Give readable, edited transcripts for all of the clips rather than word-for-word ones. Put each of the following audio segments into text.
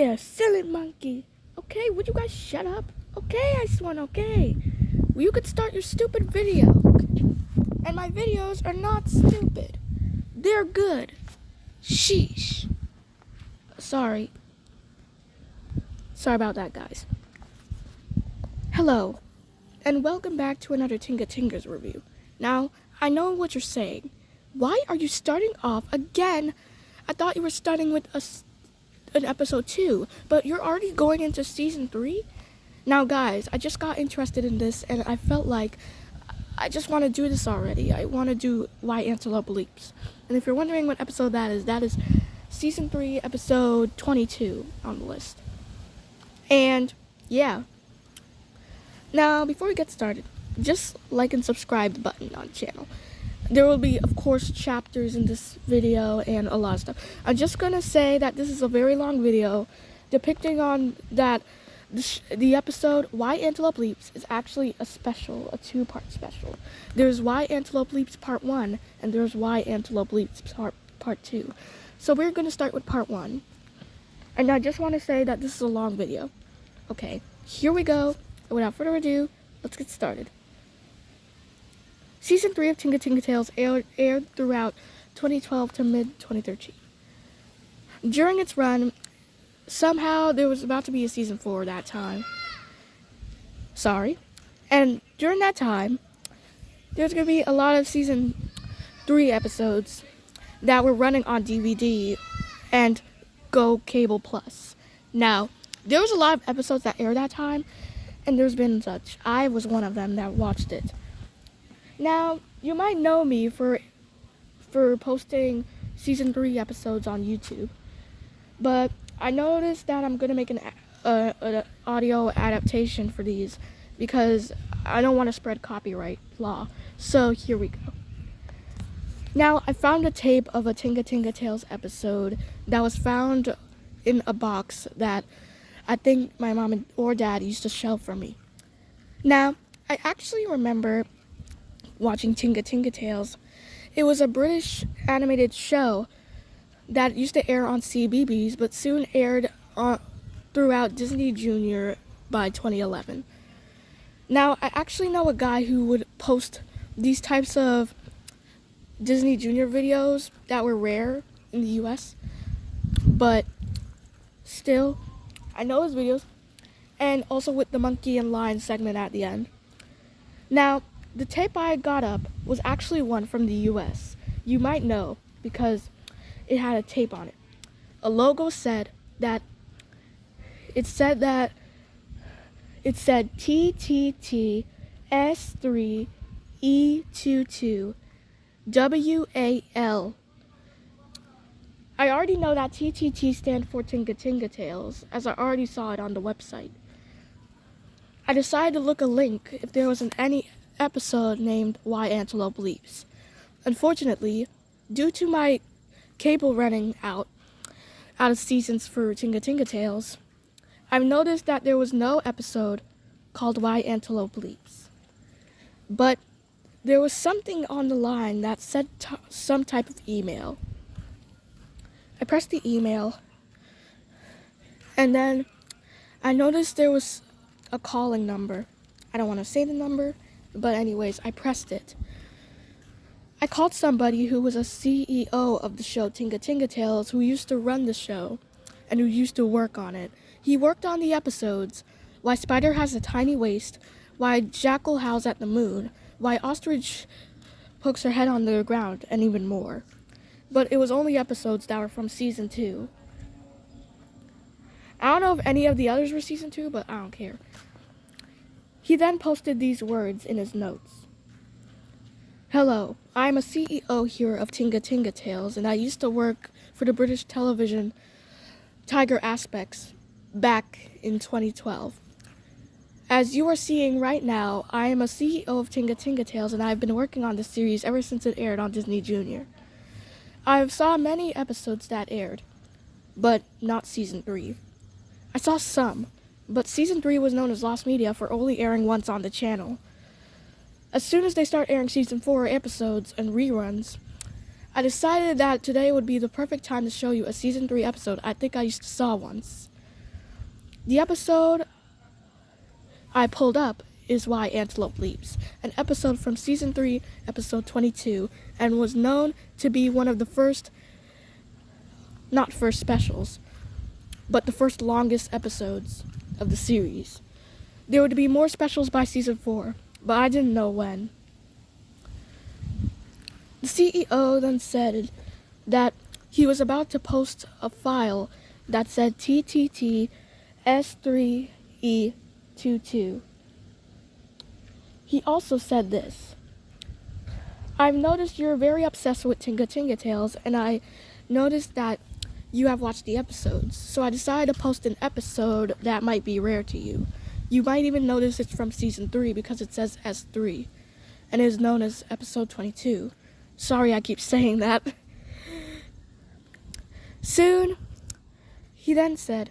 Yeah, silly monkey. Okay, would you guys shut up? Okay, I Swan, okay. Well, you could start your stupid video. And my videos are not stupid. They're good. Sheesh. Sorry about that, guys. Hello, and welcome back to another Tinga Tinga's review. Now, I know what you're saying. Why are you starting off again? I thought you were starting with an episode 2, but you're already going into season 3? Now, guys, I just got interested in this, and I felt like I just want to do this already. I want to do Why Antelope Leaps. And if you're wondering what episode that is season 3, episode 22 on the list. And, yeah. Now, before we get started, just like and subscribe the button on the channel. There will be, of course, chapters in this video and a lot of stuff. I'm just going to say that this is a very long video depicting on that the episode Why Antelope Leaps is actually a 2-part special. There's Why Antelope Leaps Part 1 and there's Why Antelope Leaps Part 2. So we're going to start with Part 1. And I just want to say that this is a long video. Okay, here we go. And without further ado, let's get started. Season 3 of Tinga Tinga Tales aired throughout 2012 to mid-2013. During its run, somehow there was about to be a season 4 that time. And during that time, there's going to be a lot of season 3 episodes that were running on DVD and Go Cable Plus. Now, there was a lot of episodes that aired that time, and there's been such. I was one of them that watched it. Now, you might know me for posting season 3 episodes on YouTube, but I noticed that I'm going to make an audio adaptation for these because I don't want to spread copyright law. So here we go. Now, I found a tape of a Tinga Tinga Tales episode that was found in a box that I think my mom or dad used to shelve for me. Now, I actually remember watching Tinga Tinga Tales. It was a British animated show that used to air on CBeebies, but soon aired throughout Disney Junior by 2011. Now, I actually know a guy who would post these types of Disney Junior videos that were rare in the US, but still, I know his videos, and also with the monkey and lion segment at the end. Now, the tape I got up was actually one from the US. You might know because it had a tape on it. A logo said TTT S3E22 WAL. I already know that TTT stand for Tinga Tinga Tales, as I already saw it on the website. I decided to look a link if there was any episode named Why Antelope Leaps. Unfortunately, due to my cable running out of seasons for Tinga Tinga Tales, I've noticed that there was no episode called Why Antelope Leaps. But there was something on the line that said some type of email. I pressed the email, and then I noticed there was a calling number. I don't want to say the number, but anyways, I pressed it. I called somebody who was a CEO of the show Tinga Tinga Tales, who used to run the show and who used to work on it. He worked on the episodes, Why Spider Has a Tiny Waist, Why Jackal Howls at the Moon, Why Ostrich Pokes Her Head on the Ground, and even more. But it was only episodes that were from season 2. I don't know if any of the others were season 2, but I don't care. He then posted these words in his notes. Hello, I am a CEO here of Tinga Tinga Tales, and I used to work for the British television Tiger Aspects back in 2012. As you are seeing right now, I am a CEO of Tinga Tinga Tales, and I have been working on this series ever since it aired on Disney Junior. I have saw many episodes that aired, but not season 3. I saw some, but season 3 was known as Lost Media for only airing once on the channel. As soon as they start airing season 4 episodes and reruns, I decided that today would be the perfect time to show you a season 3 episode I think I used to saw once. The episode I pulled up is Why Antelope Leaps, an episode from Season 3, Episode 22, and was known to be one of the not first specials, but the first longest episodes of the series. There would be more specials by Season 4, but I didn't know when. The CEO then said that he was about to post a file that said TTT S3E22. He also said this: I've noticed you're very obsessed with Tinga Tinga Tales, and I noticed that you have watched the episodes, so I decided to post an episode that might be rare to you. You might even notice it's from Season 3 because it says S3, and it is known as Episode 22. Sorry I keep saying that. Soon, he then said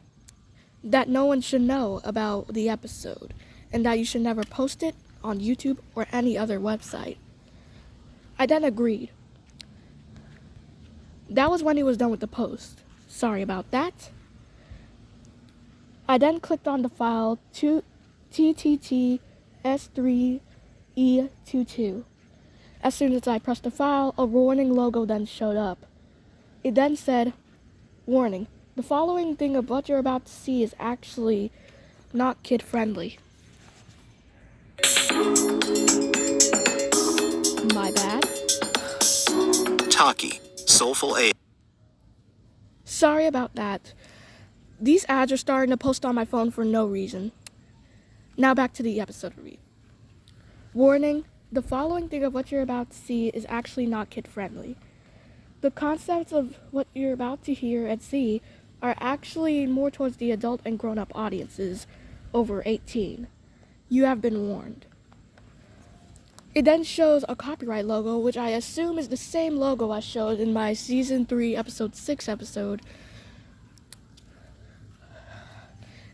that no one should know about the episode, and that you should never post it on YouTube or any other website. I then agreed. That was when he was done with the post. Sorry about that. I then clicked on the file TTT S3E22. As soon as I pressed the file, a warning logo then showed up. It then said, warning, the following thing of what you're about to see is actually not kid-friendly. My bad. Taki, Soulful A. Sorry about that. These ads are starting to post on my phone for no reason. Now back to the episode review. Warning, the following thing of what you're about to see is actually not kid-friendly. The concepts of what you're about to hear and see are actually more towards the adult and grown-up audiences over 18. You have been warned. It then shows a copyright logo, which I assume is the same logo I showed in my Season 3, Episode 6 episode.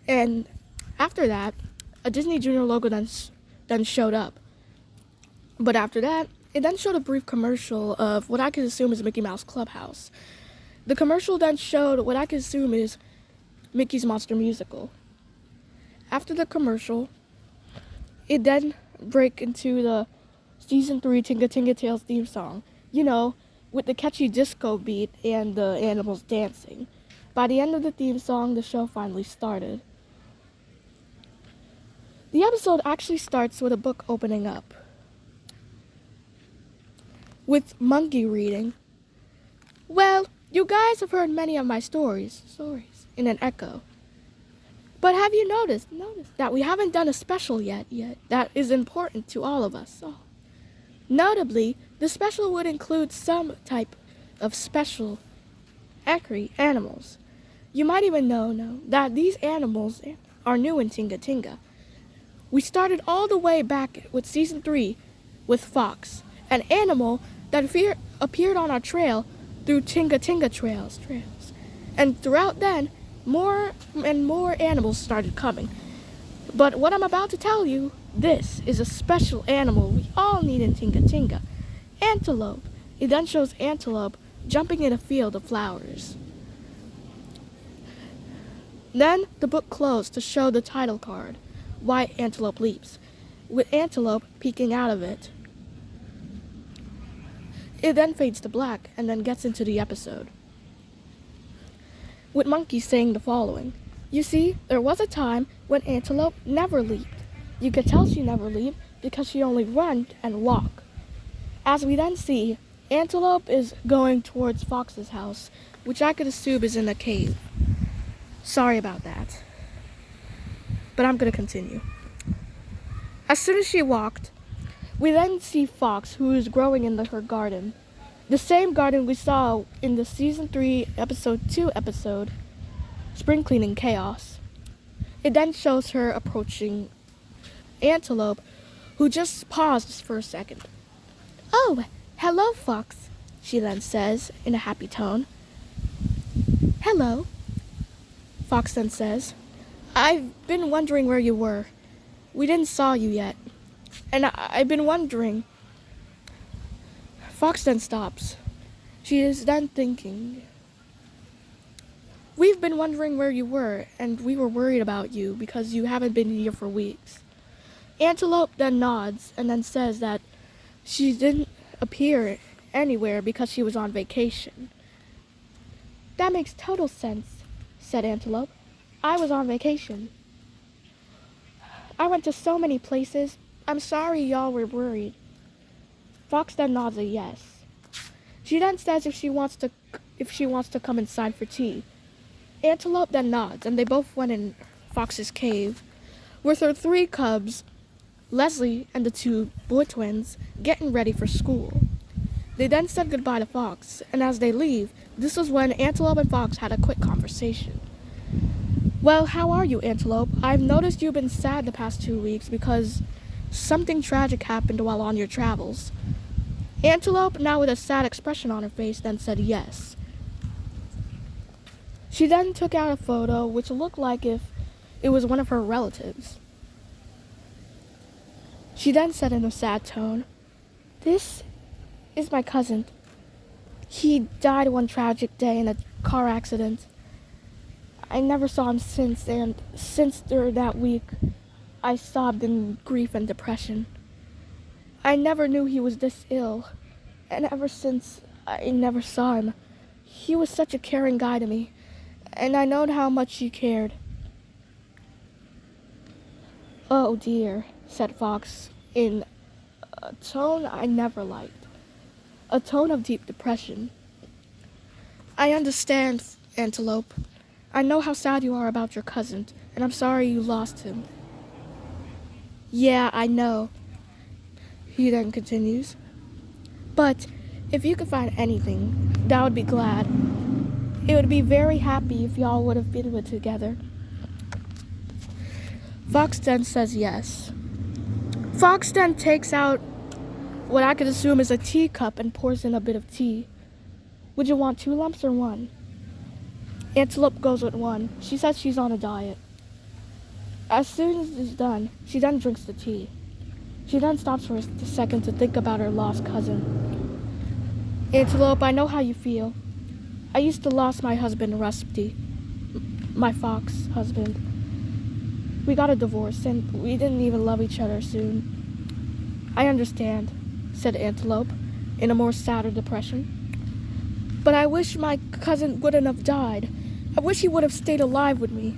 And after that, a Disney Junior logo then showed up. But after that, it then showed a brief commercial of what I could assume is Mickey Mouse Clubhouse. The commercial then showed what I could assume is Mickey's Monster Musical. After the commercial, it then break into the Season 3 Tinga Tinga Tales theme song, with the catchy disco beat and the animals dancing. By the end of the theme song, the show finally started. The episode actually starts with a book opening up, with Monkey reading, "Well, you guys have heard many of my stories, in an echo. But have you noticed that we haven't done a special yet that is important to all of us all? Notably, the special would include some type of special angry animals. You might even know that these animals are new in Tinga Tinga. We started all the way back with Season 3 with Fox, an animal that appeared on our trail through Tinga Tinga trails. And throughout then, more and more animals started coming. But what I'm about to tell you, this is a special animal we all need in Tinga Tinga. Antelope." It then shows Antelope jumping in a field of flowers. Then the book closed to show the title card, "Why Antelope Leaps," with Antelope peeking out of it. It then fades to black and then gets into the episode, with Monkey saying the following: "You see, there was a time when Antelope never leaped. You could tell she never leaped because she only ran and walked." As we then see, Antelope is going towards Fox's house, which I could assume is in a cave. Sorry about that, but I'm going to continue. As soon as she walked, we then see Fox, who is growing in her garden. The same garden we saw in the Season 3, Episode 2 episode, Spring Cleaning Chaos. It then shows her approaching Antelope, who just pauses for a second. "Oh, hello, Fox," she then says in a happy tone. "Hello," Fox then says. "I've been wondering where you were. We didn't saw you yet. And I've been wondering." Fox then stops. She is then thinking. We've been wondering where you were, and we were worried about you because you haven't been here for weeks. Antelope then nods and then says that she didn't appear anywhere because she was on vacation. That makes total sense, said Antelope. I was on vacation. I went to so many places. I'm sorry y'all were worried. Fox then nods a yes. She then says if she wants to come inside for tea. Antelope then nods, and they both went in Fox's cave with her 3 cubs, Leslie and the 2 boy twins, getting ready for school. They then said goodbye to Fox, and as they leave, this was when Antelope and Fox had a quick conversation. Well, how are you, Antelope? I've noticed you've been sad the past 2 weeks because something tragic happened while on your travels. Antelope, now with a sad expression on her face, then said yes. She then took out a photo which looked like if it was one of her relatives. She then said in a sad tone, "This is my cousin. He died one tragic day in a car accident. I never saw him since, and since during that week, I sobbed in grief and depression. I never knew he was this ill, and ever since I never saw him. He was such a caring guy to me, and I know how much he cared." "Oh dear," said Fox, in a tone I never liked, a tone of deep depression. "I understand, Antelope. I know how sad you are about your cousin, and I'm sorry you lost him." "Yeah, I know," he then continues. "But if you could find anything, that would be glad. It would be very happy if y'all would have been together." Fox then says yes. Fox then takes out what I could assume is a teacup and pours in a bit of tea. "Would you want 2 lumps or 1? Antelope goes with 1. She says she's on a diet. As soon as it's done, she then drinks the tea. She then stops for a second to think about her lost cousin. "Antelope, I know how you feel. I used to lose my husband, Rusty, my fox husband. We got a divorce, and we didn't even love each other soon." "I understand," said Antelope, in a more sadder depression. "But I wish my cousin wouldn't have died. I wish he would have stayed alive with me,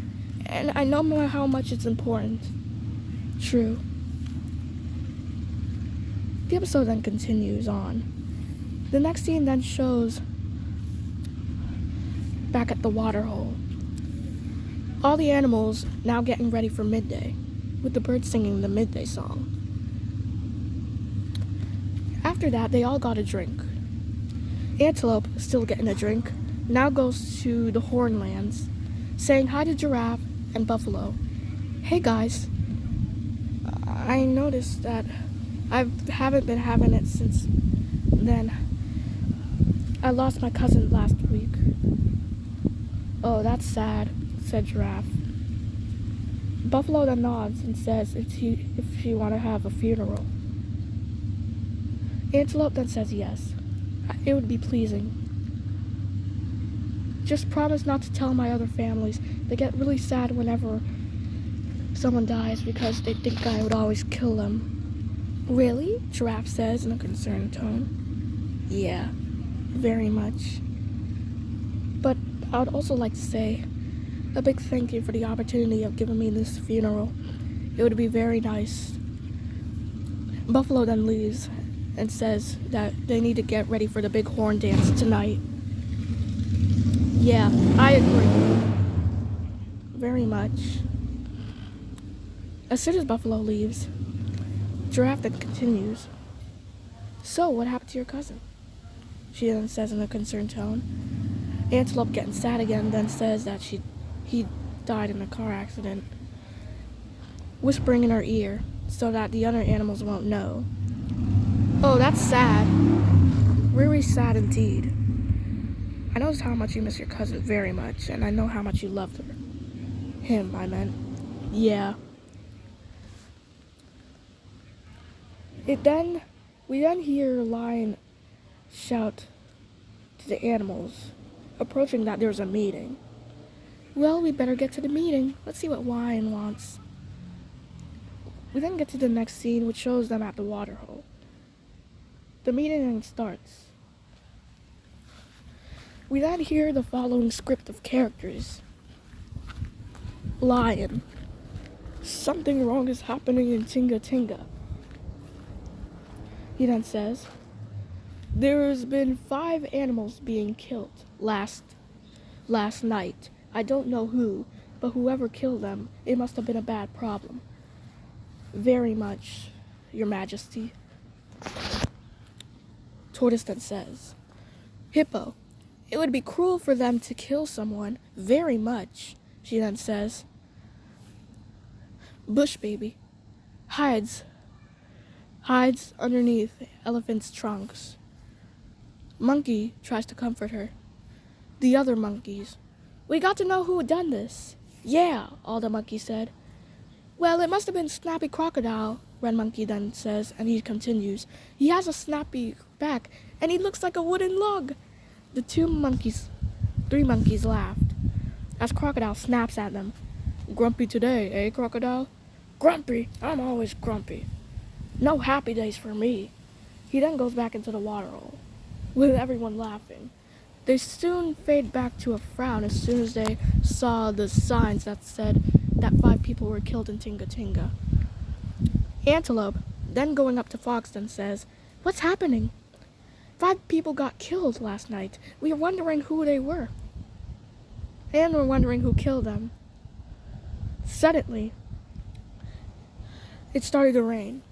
and I know how much it's important." "True." The episode then continues on. The next scene then shows back at the water hole. All the animals now getting ready for midday, with the birds singing the midday song. After that, they all got a drink. Antelope, still getting a drink, now goes to the Hornlands, saying hi to Giraffe and Buffalo. "Hey guys, I noticed that I haven't been having it since then. I lost my cousin last week." "Oh, that's sad," said Giraffe. Buffalo then nods and says if she want to have a funeral. Antelope then says yes. It would be pleasing. "Just promise not to tell my other families. They get really sad whenever someone dies because they think I would always kill them." "Really?" Giraffe says in a concerned tone. "Yeah, very much. But I would also like to say a big thank you for the opportunity of giving me this funeral. It would be very nice." Buffalo then leaves and says that they need to get ready for the big horn dance tonight. "Yeah, I agree. Very much." As soon as Buffalo leaves, Giraffe then continues. "So, what happened to your cousin?" she then says in a concerned tone. Antelope, getting sad again, then says that he died in a car accident, whispering in her ear so that the other animals won't know. "Oh, that's sad. Really sad indeed. I know how much you miss your cousin very much, and I know how much you loved her. Him, I meant. Yeah." We then hear a lion shout to the animals, approaching that there's a meeting. Well, we better get to the meeting. Let's see what Lion wants. We then get to the next scene, which shows them at the waterhole. The meeting then starts. We then hear the following script of characters. Lion. Something wrong is happening in Tinga Tinga. He then says, there's been 5 animals being killed last night. I don't know who, but whoever killed them, it must have been a bad problem. Very much, Your Majesty. Tortoise then says, Hippo, it would be cruel for them to kill someone. Very much, she then says. Bush baby hides underneath elephant's trunks. Monkey tries to comfort her. The other monkeys, we got to know who had done this. Yeah, all the monkeys said. Well, it must have been Snappy Crocodile, Red Monkey then says, and he continues. He has a snappy back, and he looks like a wooden log. The 3 monkeys laughed as Crocodile snaps at them. Grumpy today, eh, Crocodile? Grumpy? I'm always grumpy. No happy days for me. He then goes back into the waterhole, with everyone laughing. They soon fade back to a frown as soon as they saw the signs that said that 5 people were killed in Tinga Tinga. Antelope, then going up to Fox, then says, What's happening? 5 people got killed last night. We are wondering who they were. And we're wondering who killed them. Suddenly, it started to rain.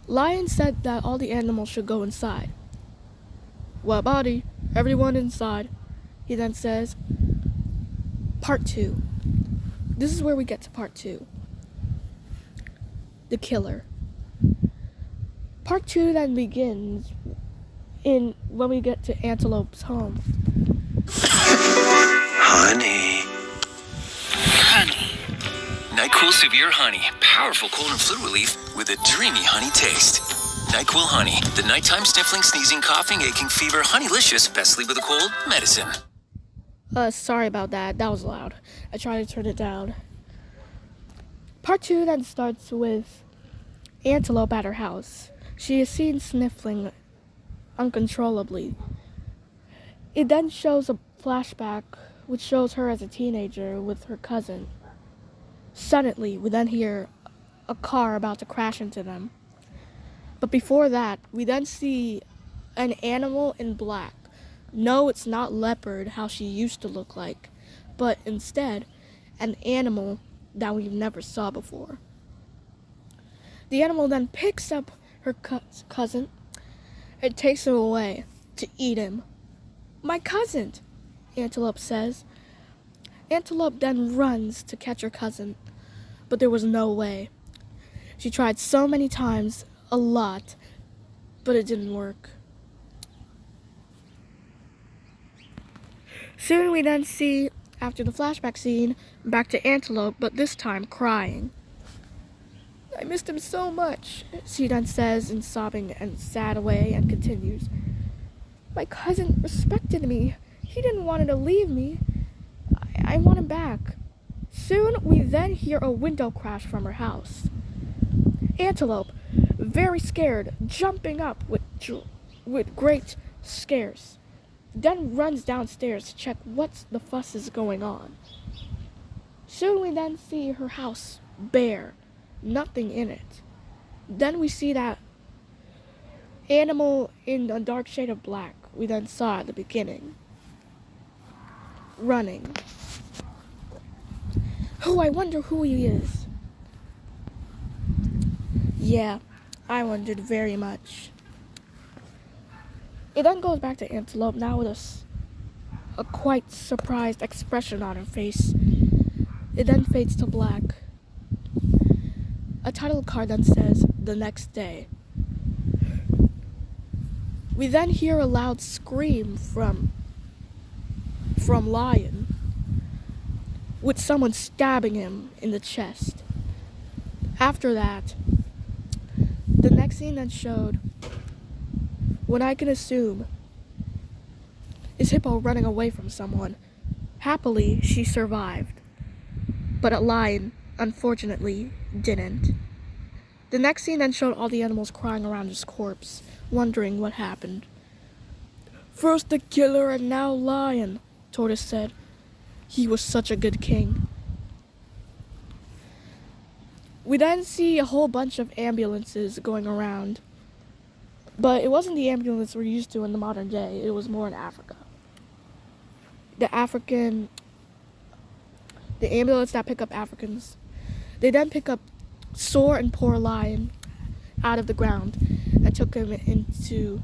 Lion said that all the animals should go inside. Well, buddy, everyone inside. He then says, Part 2. This is where we get to part 2. The killer. Part 2 then begins when we get to Antelope's home. Honey. NyQuil Severe Honey. Powerful cold and flu relief with a dreamy honey taste. NyQuil Honey. The nighttime sniffling, sneezing, coughing, aching, fever, honeylicious, best sleep with a cold, medicine. Sorry about that. That was loud. I tried to turn it down. Part 2 then starts with Antelope at her house. She is seen sniffling uncontrollably. It then shows a flashback which shows her as a teenager with her cousin. Suddenly, we then hear a car about to crash into them. But before that, we then see an animal in black. No, it's not leopard, how she used to look like, but instead, an animal that we've never saw before. The animal then picks up her cousin and takes him away to eat him. My cousin, Antelope says. Antelope then runs to catch her cousin, but there was no way. She tried so many times, a lot, but it didn't work. Soon we then see, after the flashback scene, back to Antelope, but this time crying. I missed him so much, she then says in sobbing and sad way, and continues. My cousin respected me. He didn't want to leave me. I want him back. Soon we then hear a window crash from her house. Antelope, very scared, jumping up with great scares, then runs downstairs to check what the fuss is going on. Soon we then see her house bare, nothing in it. Then we see that animal in a dark shade of black we then saw at the beginning, running. Oh, I wonder who he is. Yeah, I wondered very much. It then goes back to Antelope, now with a quite surprised expression on her face. It then fades to black. A title card then says, The Next Day. We then hear a loud scream from Lion, with someone stabbing him in the chest. After that, the next scene then showed what I can assume is Hippo running away from someone. Happily, she survived. But a lion, unfortunately, didn't. The next scene then showed all the animals crying around his corpse, wondering what happened. "First the killer and now lion," Tortoise said. "He was such a good king." We then see a whole bunch of ambulances going around. But it wasn't the ambulance we're used to in the modern day. It was more in Africa. The ambulance that pick up Africans. They then pick up sore and poor lion out of the ground and took him into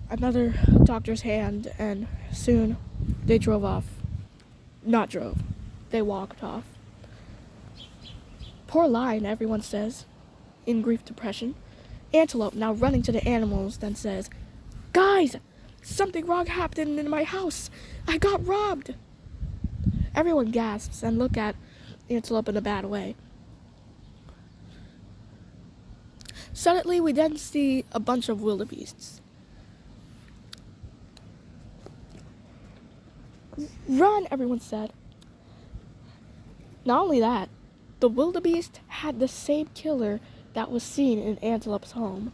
another doctor's hand, and soon they drove off. Not drove. They walked off. Poor lion, everyone says, in grief depression. Antelope, now running to the animals, then says, "Guys, something wrong happened in my house. I got robbed." Everyone gasps and look at Antelope in a bad way. Suddenly, we then see a bunch of wildebeests. "Run," everyone said. Not only that, the wildebeest had the same killer that was seen in Antelope's home.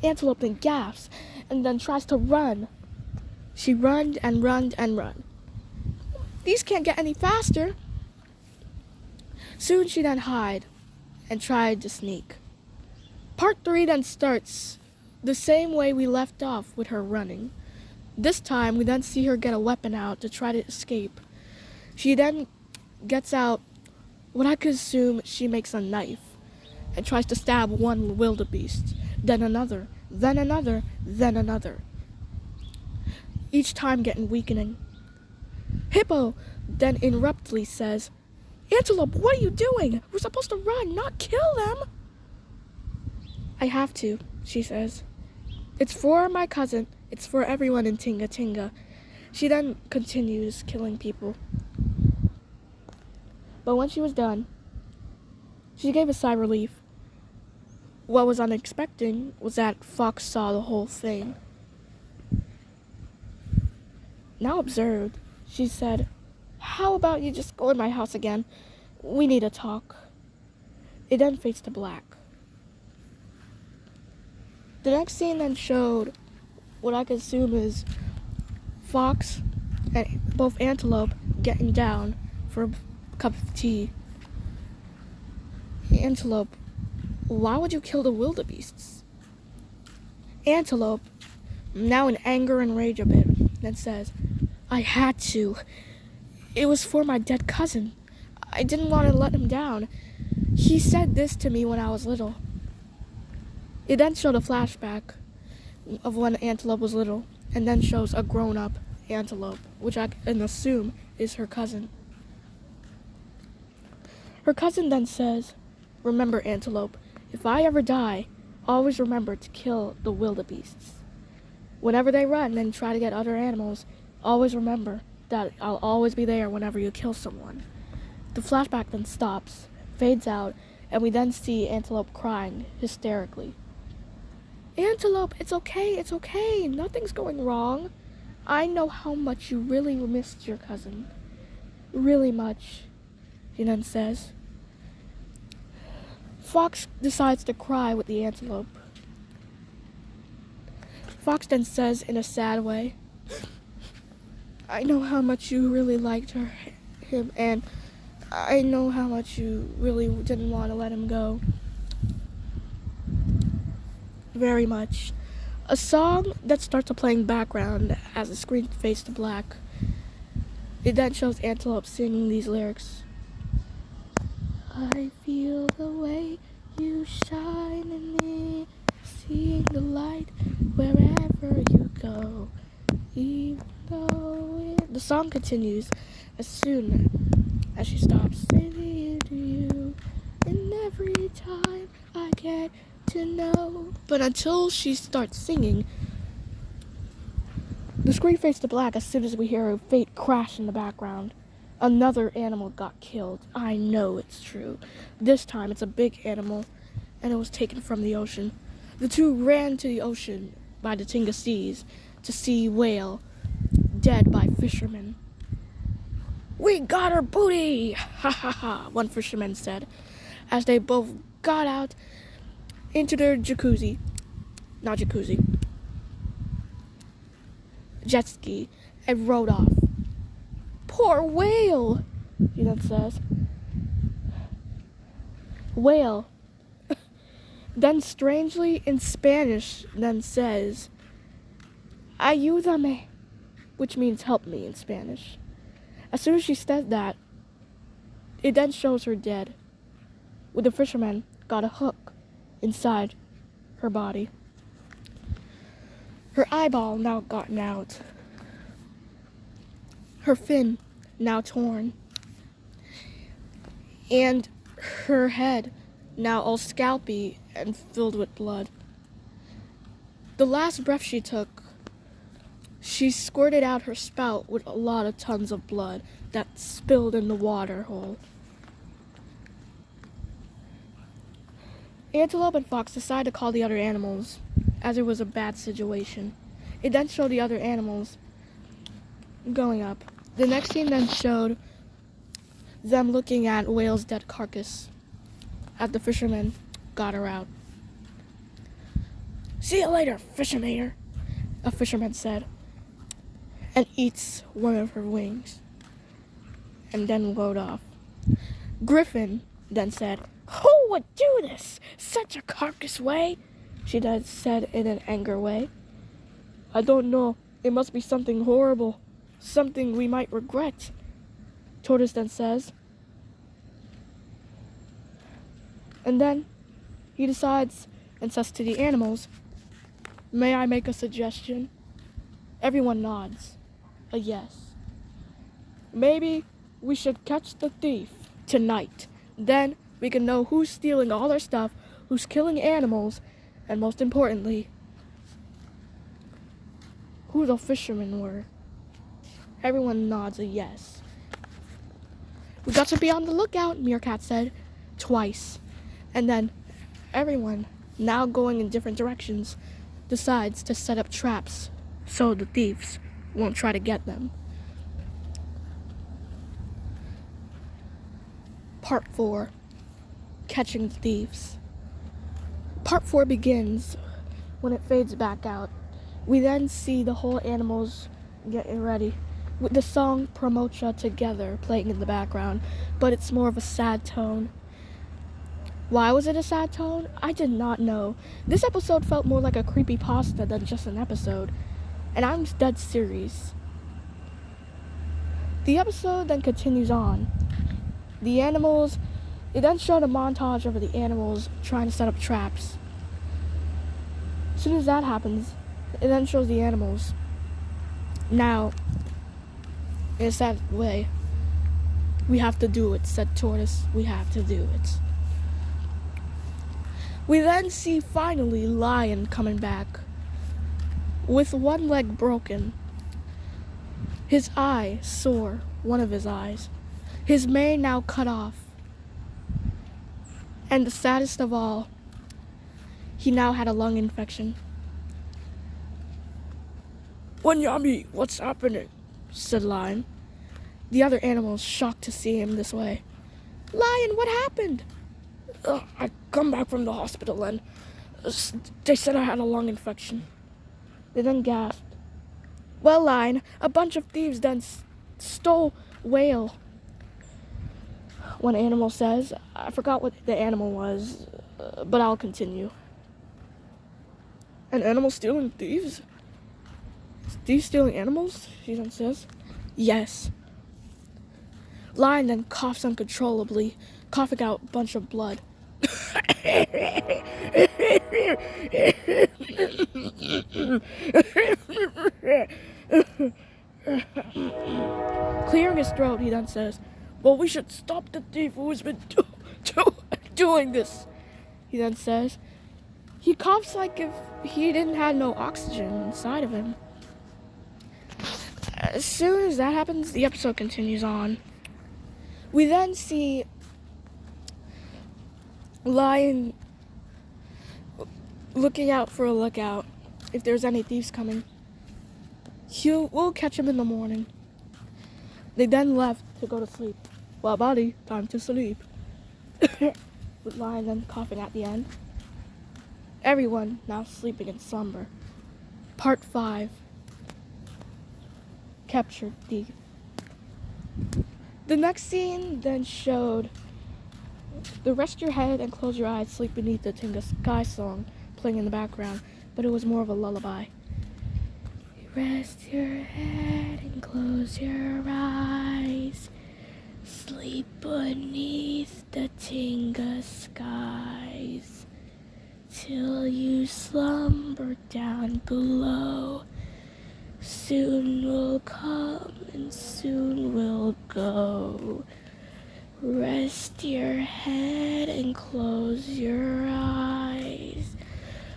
Antelope then gasps and then tries to run. She runned and runned and run. These can't get any faster. Soon she then hid and tried to sneak. Part 3 then starts the same way we left off with her running. This time we then see her get a weapon out to try to escape. She then gets out what I could assume she makes a knife and tries to stab one wildebeest, then another, then another, then another. Each time getting weakening. Hippo then interruptedly says, "Antelope, what are you doing? We're supposed to run, not kill them." "I have to," she says. "It's for my cousin. It's for everyone in Tinga Tinga." She then continues killing people. But when she was done, she gave a sigh of relief. What was unexpected was that Fox saw the whole thing. Now observed, she said, "How about you just go in my house again? We need to talk." It then fades to black. The next scene then showed what I could assume is Fox and both Antelope getting down for a cup of tea. Antelope, "Why would you kill the wildebeests?" Antelope, now in anger and rage a bit, then says, "I had to. It was for my dead cousin. I didn't want to let him down. He said this to me when I was little." It then showed a flashback of when Antelope was little, and then shows a grown-up Antelope, which I can assume is her cousin. Her cousin then says, "Remember, Antelope, if I ever die, always remember to kill the wildebeests. Whenever they run and try to get other animals, always remember that I'll always be there whenever you kill someone." The flashback then stops, fades out, and we then see Antelope crying hysterically. "Antelope, it's okay, nothing's going wrong. I know how much you really missed your cousin. Really much," he then says. Fox decides to cry with the antelope. Fox then says in a sad way, "I know how much you really liked him, and I know how much you really didn't want to let him go. Very much." A song that starts to playing background as the screen fades to black. It then shows Antelope singing these lyrics. "I feel the way you shine in me, seeing the light wherever you go, even though it..." The song continues as soon as she stops. "Singing to you, and every time I get to know..." But until she starts singing, the screen fades to black as soon as we hear a faint crash in the background. Another animal got killed. I know it's true. This time it's a big animal, and it was taken from the ocean. The two ran to the ocean by the Tinga seas to see whale dead by fishermen. "We got her booty! Ha ha ha," one fisherman said, as they both got out into their jet ski, and rode off. "Poor whale," he then says. Whale. Then strangely in Spanish then says, "Ayúdame," which means help me in Spanish. As soon as she said that, it then shows her dead, with the fisherman got a hook inside her body. Her eyeball now gotten out. Her fin now torn. And her head now all scalpy and filled with blood. The last breath she took, she squirted out her spout with a lot of tons of blood that spilled in the water hole. Antelope and Fox decided to call the other animals, as it was a bad situation. It then showed the other animals going up. The next scene then showed them looking at Whale's dead carcass, as the fisherman got her out. "See you later, fisherman," a fisherman said, and eats one of her wings, and then rode off. Griffin then said, "Who would do this? Such a carcass way?" She then said in an anger way. "I don't know. It must be something horrible, something we might regret," Tortoise then says. And then he decides and says to the animals, "May I make a suggestion?" Everyone nods, a yes. "Maybe we should catch the thief tonight. Then we can know who's stealing all our stuff, who's killing animals, and most importantly, who the fishermen were." Everyone nods a yes. "We got to be on the lookout," Meerkat said, twice. And then everyone, now going in different directions, decides to set up traps so the thieves won't try to get them. Part 4. Catching the Thieves. Part 4 begins when it fades back out. We then see the whole animals getting ready, with the song Promocha Together playing in the background, but it's more of a sad tone. Why was it a sad tone? I did not know. This episode felt more like a creepypasta than just an episode, and I'm dead serious. The episode then continues on. The animals, it then showed a montage of the animals trying to set up traps. As soon as that happens, it then shows the animals. Now, in a sad way, "We have to do it," said Tortoise. "We have to do it." We then see finally Lion coming back, with one leg broken, his eye sore, one of his eyes, his mane now cut off, and the saddest of all, he now had a lung infection. "Wanyami, what's happening?" said Lion. The other animals shocked to see him this way. "Lion, what happened?" "I come back from the hospital and they said I had a lung infection." They then gasped. "Well, Lion, a bunch of thieves then stole Whale." One animal says. I forgot what the animal was, but I'll continue. "An animal stealing thieves? Thieves stealing animals?" she then says. "Yes." Lion then coughs uncontrollably, coughing out a bunch of blood. Clearing his throat, he then says, "Well, we should stop the thief who has been doing this," he then says. He coughs like if he didn't have no oxygen inside of him. As soon as that happens, the episode continues on. We then see Lion looking out for a lookout if there's any thieves coming. We'll catch him in the morning. They then left to go to sleep. Well, buddy, time to sleep. With Lion then coughing at the end. Everyone now sleeping in slumber. Part 5. Captured Thief. The next scene then showed the rest your head and close your eyes, sleep beneath the Tinga Sky song playing in the background, but it was more of a lullaby. Rest your head and close your eyes, sleep beneath the Tinga skies, till you slumber down below. Soon will come and soon will go. Rest your head and close your eyes.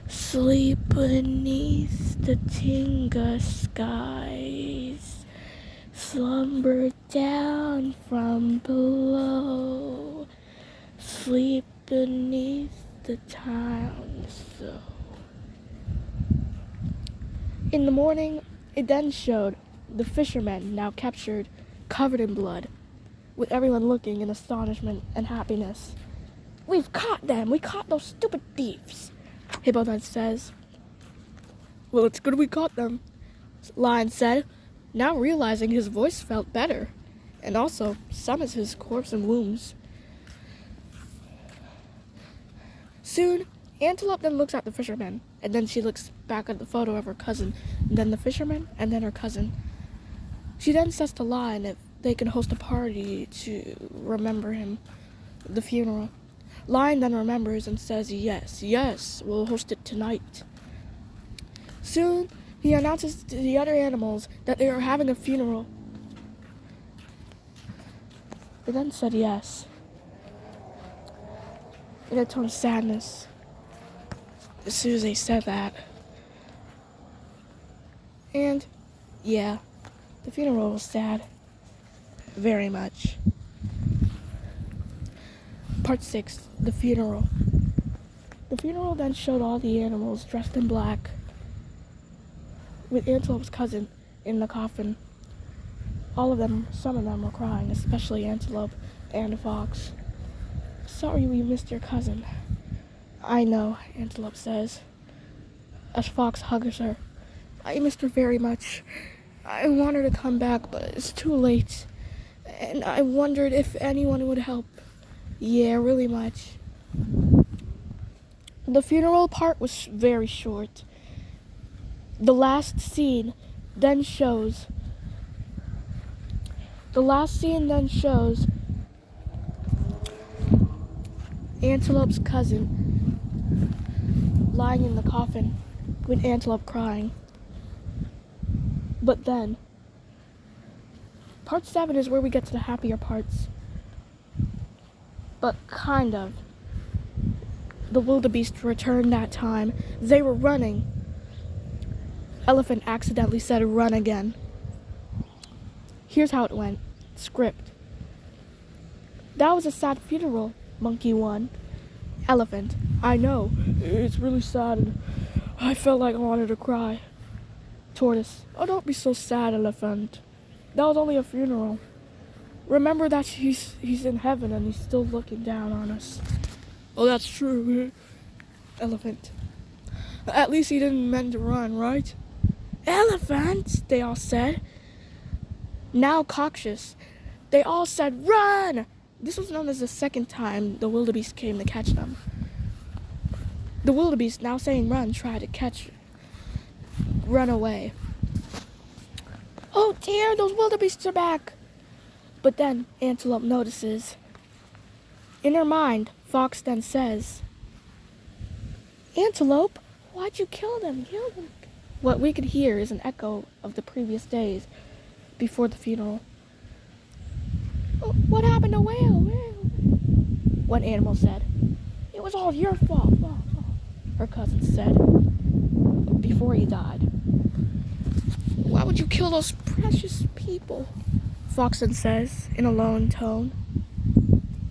Sleep beneath the Tinga skies. Slumber down from below. Sleep beneath the town so. In the morning, it then showed the fishermen now captured, covered in blood, with everyone looking in astonishment and happiness. We've caught them! We caught those stupid thieves! Hippo then says. Well, it's good we caught them, Lion said, now realizing his voice felt better, and also some of his corpse and wounds. Soon, Antelope then looks at the fisherman, and then she looks back at the photo of her cousin, and then the fisherman, and then her cousin. She then says to Lion if they can host a party to remember him, the funeral. Lion then remembers and says, yes, we'll host it tonight. Soon, he announces to the other animals that they are having a funeral. They then said yes, in a tone of sadness, as soon as they said that. And, yeah, the funeral was sad. Very much. Part 6, the funeral. The funeral then showed all the animals dressed in black, with Antelope's cousin in the coffin. Some of them were crying, especially Antelope and the fox. Sorry we missed your cousin. I know, Antelope says, as Fox hugs her. I missed her very much. I want her to come back, but it's too late. And I wondered if anyone would help. Yeah, really much. The funeral part was very short. The last scene then shows Antelope's cousin lying in the coffin with Antelope crying. But then, part 7 is where we get to the happier parts. But kind of. The wildebeest returned that time. They were running. Elephant accidentally said run again. Here's how it went. Script. That was a sad funeral, Monkey 1. Elephant. I know. It's really sad and I felt like I wanted to cry. Tortoise. Oh, don't be so sad, Elephant. That was only a funeral. Remember that he's in heaven and he's still looking down on us. Oh, that's true. Elephant. At least he didn't mean to run, right? Elephant, they all said. Now cautious. They all said, run! This was known as the second time the wildebeest came to catch them. The wildebeest, now saying run, tried to run away. Oh dear, those wildebeests are back! But then Antelope notices. In her mind, Fox then says, Antelope, why'd you kill them? What we could hear is an echo of the previous days before the funeral. What happened to Whale? One animal said. It was all your fault, her cousin said, before he died. Why would you kill those precious people? Foxen says in a lone tone.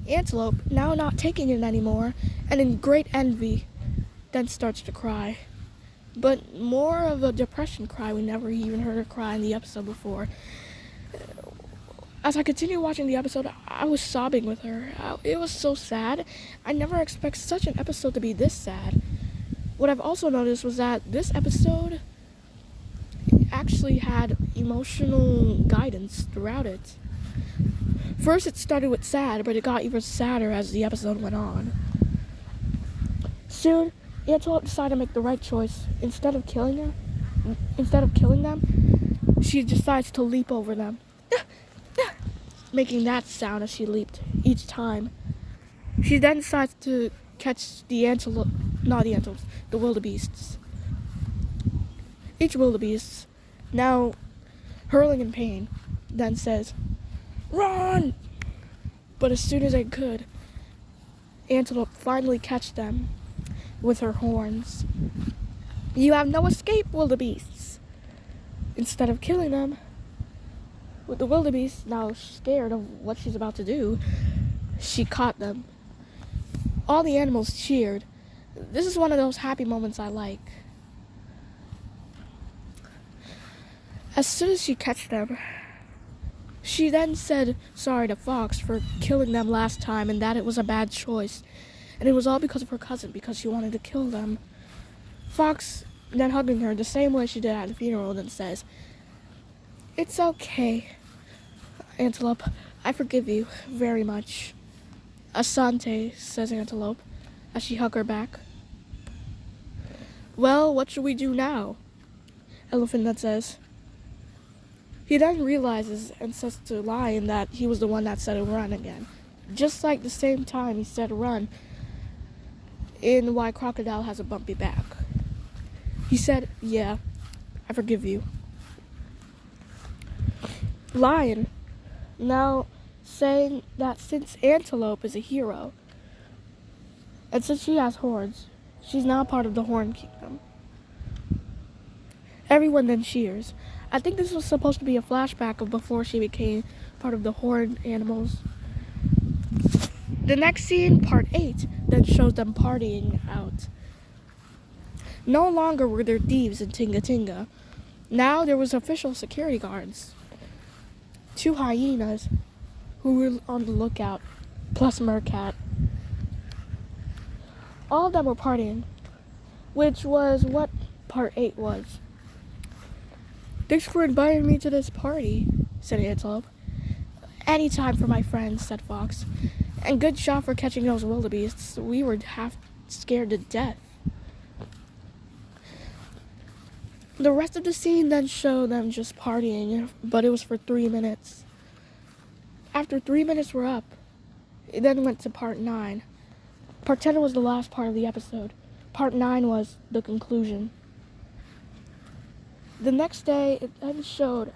Antelope, now not taking it anymore, and in great envy, then starts to cry. But more of a depression cry. We never even heard her cry in the episode before. As I continued watching the episode, I was sobbing with her. It was so sad. I never expect such an episode to be this sad. What I've also noticed was that this episode actually had emotional guidance throughout it. First, it started with sad, but it got even sadder as the episode went on. Soon, Antelope decided to make the right choice. Instead of killing them, she decides to leap over them, making that sound as she leaped each time. She then decides to catch the wildebeests. Each wildebeest, now hurling in pain, then says, "Run!" But as soon as it could, Antelope finally catches them with her horns. "You have no escape, wildebeests!" Instead of killing them, with the wildebeest now scared of what she's about to do, she caught them. All the animals cheered. This is one of those happy moments I like. As soon as she catched them, she then said sorry to Fox for killing them last time and that it was a bad choice. And it was all because of her cousin, because she wanted to kill them. Fox, then hugging her the same way she did at the funeral, then says, "It's okay, Antelope. I forgive you very much." "Asante," says Antelope, as she hugged her back. "Well, what should we do now?" Elephant then says. He then realizes and says to Lion that he was the one that said run again. Just like the same time he said run in Why Crocodile Has a Bumpy Back. He said, "Yeah, I forgive you." Lion now saying that since Antelope is a hero, and since she has horns, she's now part of the Horn Kingdom. Everyone then cheers. I think this was supposed to be a flashback of before she became part of the horned animals. The next scene, part 8, then shows them partying out. No longer were there thieves in Tinga Tinga. Now there was official security guards. 2 hyenas who were on the lookout, plus Meerkat. All of them were partying, which was what part 8 was. "Thanks for inviting me to this party," said Antelope. "Anytime for my friends," said Fox. "And good job for catching those wildebeests. We were half scared to death." The rest of the scene then showed them just partying, but it was for 3 minutes. After 3 minutes were up, it then went to part 9. Part 10 was the last part of the episode. Part 9 was the conclusion. The next day, it then showed,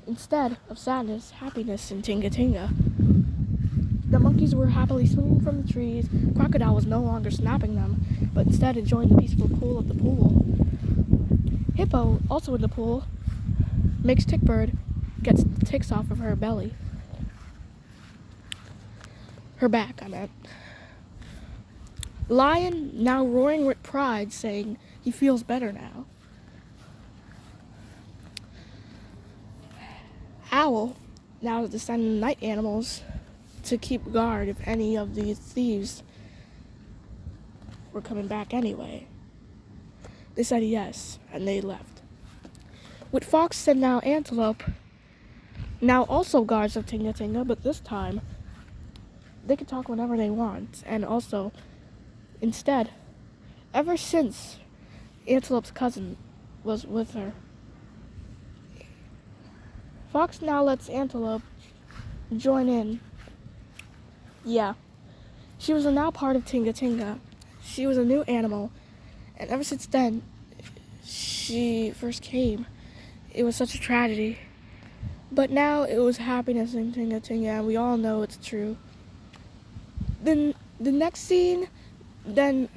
instead of sadness, happiness in Tinga Tinga. The monkeys were happily swinging from the trees. Crocodile was no longer snapping them, but instead enjoying the peaceful cool of the pool. Hippo, also in the pool, makes Tickbird gets ticks off of her belly. Her back, I meant. Lion, now roaring with pride, saying he feels better now. Owl, now descending night animals to keep guard if any of these thieves were coming back anyway. They said yes, and they left. With Fox and now Antelope, now also guards of Tinga Tinga, but this time they can talk whenever they want, and also, instead, ever since Antelope's cousin was with her, Fox now lets Antelope join in. Yeah, she was now part of Tinga Tinga. She was a new animal, and ever since then, she first came. It was such a tragedy. But now it was happiness in Tinga Tinga, and we all know it's true. Then the next scene, then,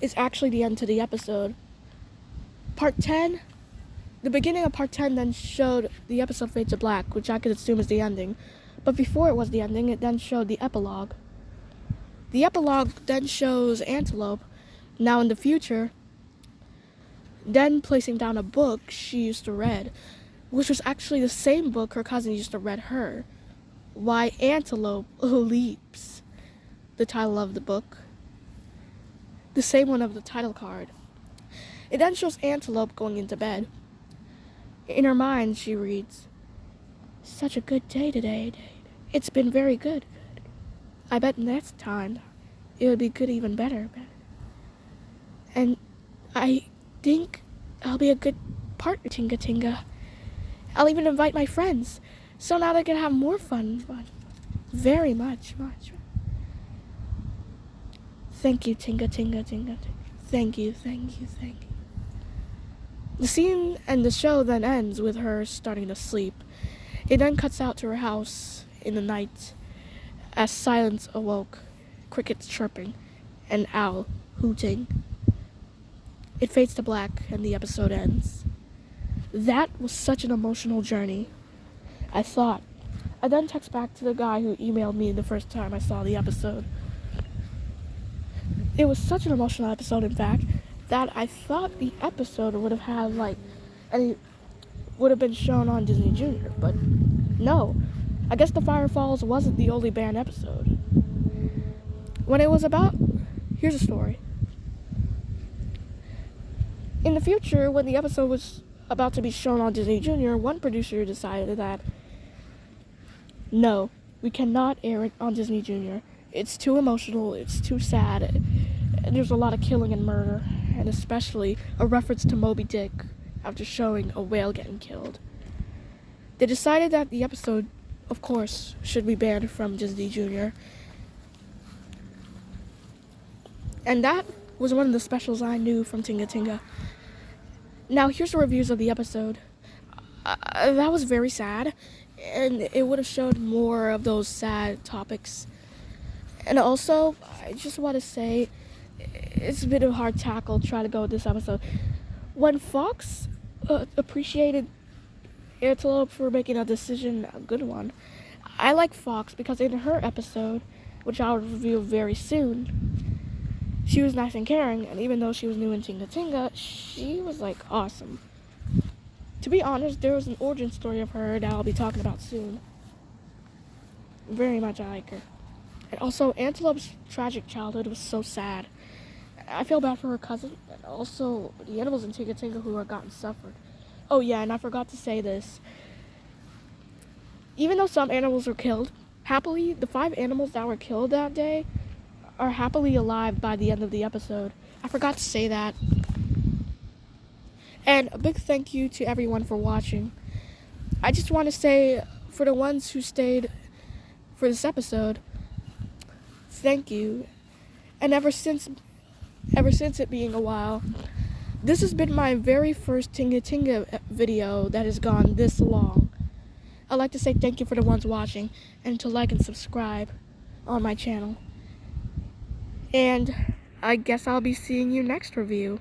is actually the end to the episode. Part 10, the beginning of part 10 then showed the episode fade to black, which I could assume is the ending. But before it was the ending, it then showed the epilogue. The epilogue then shows Antelope, now in the future, then placing down a book she used to read. which was actually the same book her cousin used to read her. Why Antelope Leaps, the title of the book. The same one of the title card. It then shows Antelope going into bed. In her mind, she reads, "Such a good day today. It's been very good. I bet next time it would be good even better. And I think I'll be a good partner, Tinga Tinga. I'll even invite my friends, so now they can have more fun. Very much. Thank you, Tinga Tinga Tinga. Thank you. The scene and the show then ends with her starting to sleep. It then cuts out to her house in the night as silence awoke, crickets chirping, and owl hooting. It fades to black and the episode ends. That was such an emotional journey, I thought. I then text back to the guy who emailed me the first time I saw the episode. It was such an emotional episode, in fact, that I thought the episode would have had would have been shown on Disney Junior, but no. I guess The Fire Falls wasn't the only banned episode. Here's a story. In the future, when the episode was about to be shown on Disney Junior, one producer decided that, no, we cannot air it on Disney Junior. It's too emotional, it's too sad, and there's a lot of killing and murder, and especially a reference to Moby Dick after showing a whale getting killed. They decided that the episode, of course, should be banned from Disney Junior. And that was one of the specials I knew from Tinga Tinga. Now, here's the reviews of the episode. That was very sad, and it would have showed more of those sad topics. And also, I just want to say, it's a bit of a hard tackle to try to go with this episode. When Fox appreciated Antelope for making a decision, a good one, I like Fox because in her episode, which I'll review very soon, she was nice and caring, and even though she was new in Tinga Tinga, she was awesome. To be honest, there was an origin story of her that I'll be talking about soon. Very much I like her. And also, Antelope's tragic childhood was so sad. I feel bad for her cousin, and also the animals in Tinga Tinga who had gotten suffered. Oh yeah, and I forgot to say this. Even though some animals were killed, happily, the 5 animals that were killed that day are happily alive by the end of the episode. I forgot to say that. And a big thank you to everyone for watching. I just want to say, for the ones who stayed for this episode, thank you. And ever since it being a while, this has been my very first Tinga Tinga video that has gone this long. I'd like to say thank you for the ones watching, and to like and subscribe on my channel. And I guess I'll be seeing you next review.